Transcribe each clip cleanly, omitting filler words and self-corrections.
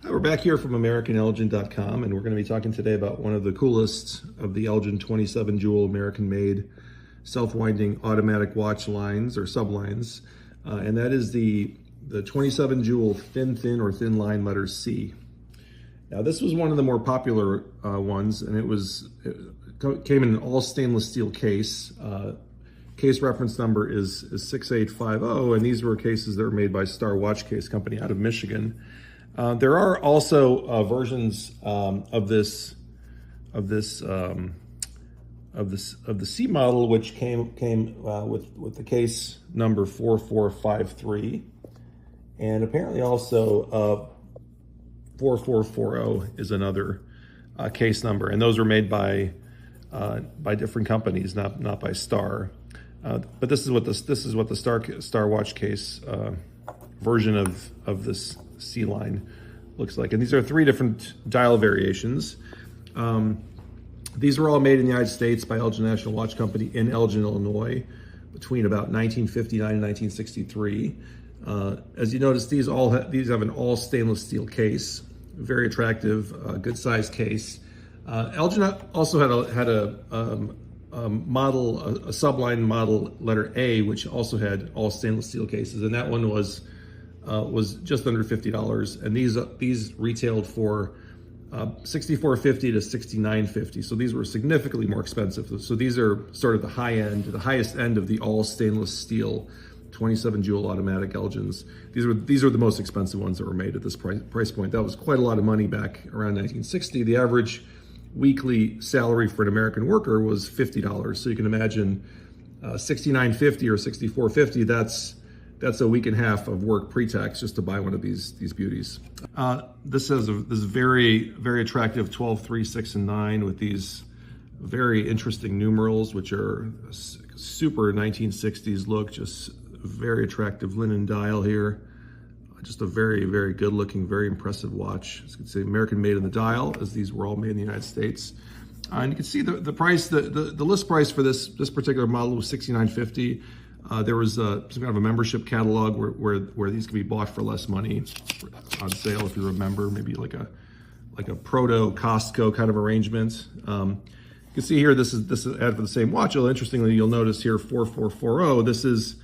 Hi, we're back here from AmericanElgin.com, and we're going to be talking today about one of the coolest of the Elgin 27 jewel American-made self-winding automatic watch lines or sublines, and that is the 27 jewel thin or thin line letter C. Now, this was one of the more popular ones, and it came in an all stainless steel case. Case reference number is 6850, and these were cases that were made by Star Watch Case Company out of Michigan. There are also versions of the C model, which came with the case number 4453, and apparently also 4440 is another case number, and those were made by different companies, not by Star. But this is what the Star Watch Case version of this C line looks like. And these are three different dial variations. These were all made in the United States by Elgin National Watch Company in Elgin, Illinois, between about 1959 and 1963. As you notice, these have an all stainless steel case, very attractive, good sized case. Elgin also had a subline model letter A, which also had all stainless steel cases, and that one was just under $50, and these retailed for $64.50 to $69.50. So these were significantly more expensive. So these are sort of the highest end of the all stainless steel 27 jewel automatic Elgins. These are the most expensive ones that were made at this price point. That was quite a lot of money back around 1960. The average weekly salary for an American worker was $50. So you can imagine $69.50 or $64.50. That's a week and a half of work pre-tax just to buy one of these beauties. This has this very, very attractive 12, 3, 6, and 9 with these very interesting numerals, which are super 1960s look, just very attractive linen dial here. Just a very, very good looking, very impressive watch. As you can see, American made in the dial, as these were all made in the United States. And you can see the price, the list price for this particular model was $69.50. There was some kind of a membership catalog where these could be bought for less money on sale, if you remember, maybe like a proto Costco kind of arrangement. You can see here, this is ad for the same watch. Although interestingly, you'll notice here 4440. This is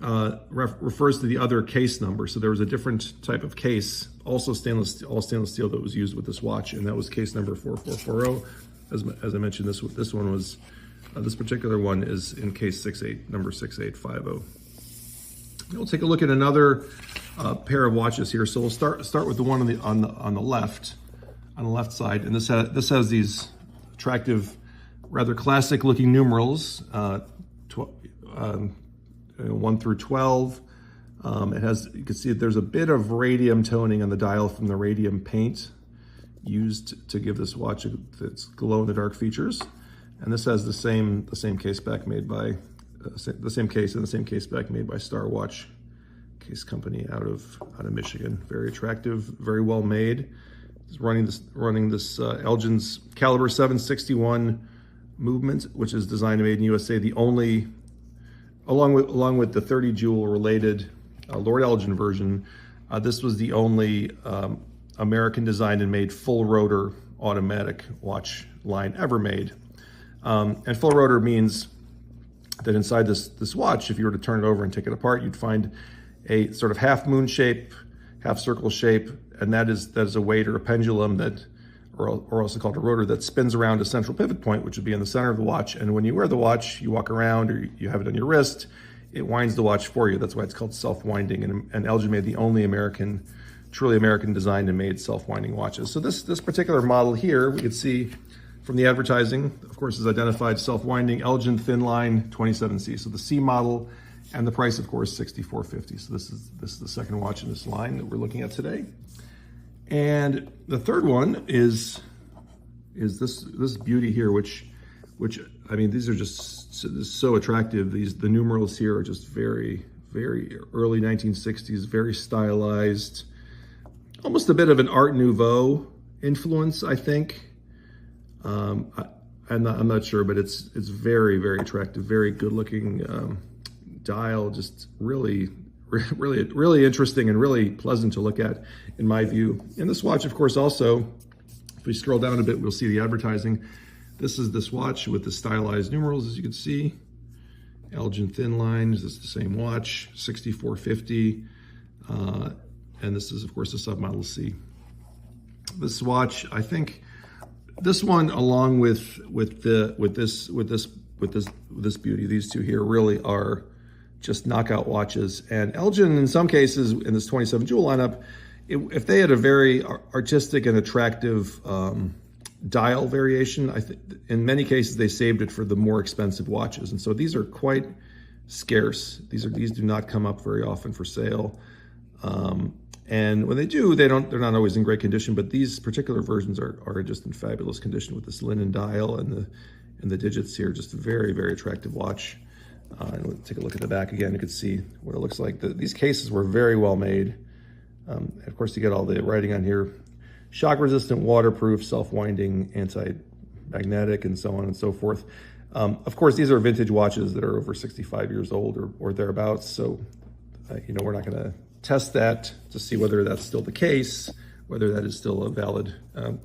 refers to the other case number. So there was a different type of case, also all stainless steel, that was used with this watch, and that was case number 4440. As I mentioned, this one was. This particular one is in case number 6850. We'll take a look at another pair of watches here. So we'll start with the one on the left side, and this has these attractive, rather classic looking numerals, 1 through 12. It has, you can see that there's a bit of radium toning on the dial from the radium paint used to give this watch its glow in the dark features. And this has the same case back made by the same case back made by Star Watch Case Company out of Michigan. Very attractive, very well made. It's running this Elgin's caliber 761 movement, which is designed and made in USA. The only, along with the 30 jewel related Lord Elgin version, this was the only American designed and made full rotor automatic watch line ever made. And full rotor means that inside this watch, if you were to turn it over and take it apart, you'd find a sort of half moon shape, half circle shape, and that is a weight or a pendulum or also called a rotor, that spins around a central pivot point, which would be in the center of the watch. And when you wear the watch, you walk around or you have it on your wrist, it winds the watch for you. That's why it's called self-winding. And Elgin made the only truly American designed and made self-winding watches. So this particular model here, we can see from the advertising, of course, is identified self-winding Elgin thin line 27C. So the C model, and the price, of course, $64.50. So this is the second watch in this line that we're looking at today. And the third one is this beauty here, which I mean, these are just so attractive. The numerals here are just very, very early 1960s, very stylized, almost a bit of an Art Nouveau influence, I think. I'm not sure, but it's very, very attractive, very good looking dial, just really, really interesting and really pleasant to look at in my view. And this watch, of course, also, if we scroll down a bit, we'll see the advertising. This is this watch with the stylized numerals, as you can see. Elgin thin lines, this is the same watch, 6450. And this is, of course, the submodel C. This watch, I think, this one, along with this beauty, these two here really are just knockout watches. And Elgin, in some cases, in this 27 jewel lineup, if they had a very artistic and attractive dial variation, I think in many cases they saved it for the more expensive watches. And so these are quite scarce. These do not come up very often for sale. And when they do, they're not always in great condition, but these particular versions are just in fabulous condition with this linen dial and the digits here. Just a very, very attractive watch. And we'll take a look at the back again. You can see what it looks like. These cases were very well made. Of course, you get all the writing on here. Shock resistant, waterproof, self-winding, anti-magnetic, and so on and so forth. Of course, these are vintage watches that are over 65 years old or thereabouts. So, we're not going to test that to see whether that's still the case, whether that is still a valid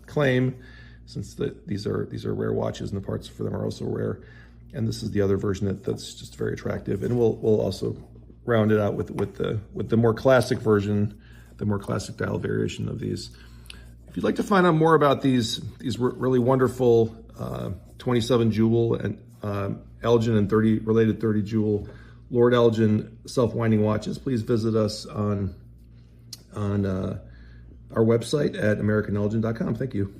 claim, since these are rare watches and the parts for them are also rare. And this is the other version that's just very attractive. And we'll also round it out with the more classic version, the more classic dial variation of these. If you'd like to find out more about these really wonderful 27 jewel and Elgin and related 30 jewel Lord Elgin self-winding watches, please visit us on our website at americanelgin.com. Thank you.